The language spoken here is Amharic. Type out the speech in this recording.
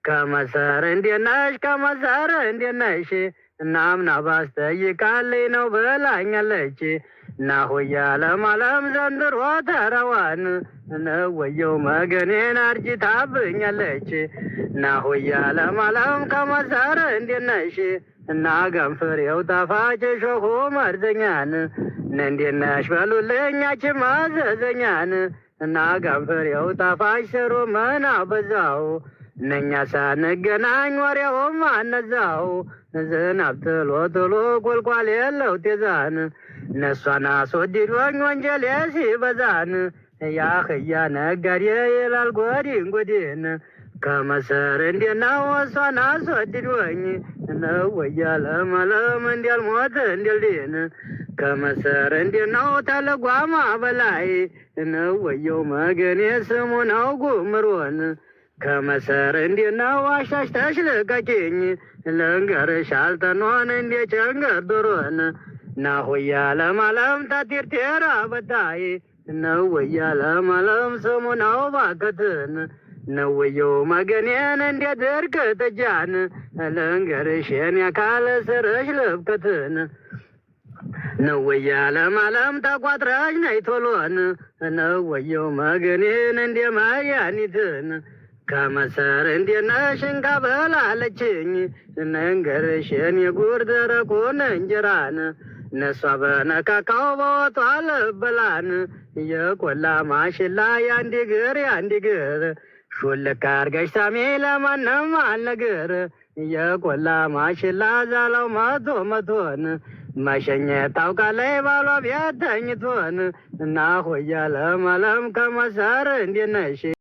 ከመሰር እንዴት ነሽ ከመሰር እንዴት ነሽ እናምና ባስጠይቃለኝ ነው ብላኛለች። ናሆያ ለማለም ዘንድሮ ተረዋን ነወየው መገኔን አርጅታብኛለች። ናሆያ ለማለም ከመሰር እንዴት ነሽ እና ገንፍሬው ጣፋጭ ሾኹ መርዘኛን እንዴት ነሽ በሉልኝ ያችን ማዘዘኛን እና ገንፍሬው ጣፋጭ ስሩ ምን አበዛው እነኛ ሳንገናኝ ወሬውም አነዛው ዝናብ ጥሎ ጥሎ ቁልቋል የለው ጤዛን እነሷን አስወድዶኝ ወንጀሌ ሲበዛን ያህያ ነጋዴ ይላል ጎዲን ጎዲን ከመሰር እንዴት ነው እሷን አስወድዶኝ ነወያ ለማለም እንዲያልሞት እንዲልድን ከመሰር እንዴት ነው ተለጓማ በላይ ነወየው መገኔ ስሙ ነው ጉምሮን ከመሰር እንዴት ነው አሻሽተሽ ልቀቂኝ ልንገርሽ አልተኖን እንዴ ቸንገር ዶሮን ናሆያ ለማለም ታቲርቴራ በታይ ነወያ ለማለም ስሙ ነው ባከትን ነወየው መገኔን እንዴ ድርቅ ጥጃን ልንገርሽ የኔ አካል ስርሽ ልብከትን ነወያ ለማለም ተቋጥረሽ ነይ ቶሎን ነወየው መገኔን እንዴ መድኃኒትን ከመሰር እንዴት ነሽ እንካ በላለችኝ ልንገርሽ የኔ ጉር ደረቁን እንጀራን እነሷ በነካካው በወጧ ልበላን የቆላ ማሽላ ያንድ ግር ያንድ ግር ሹልክ አርገሽ ሳሚ ለማንም አልነግር የቆላ ማሽላ ዛላው መቶ መቶን መሸኘት ታውቃለች ባሏ ቤት ተኝቶን ናሆያ ለማለም ከመሰር እንዴት ነሽ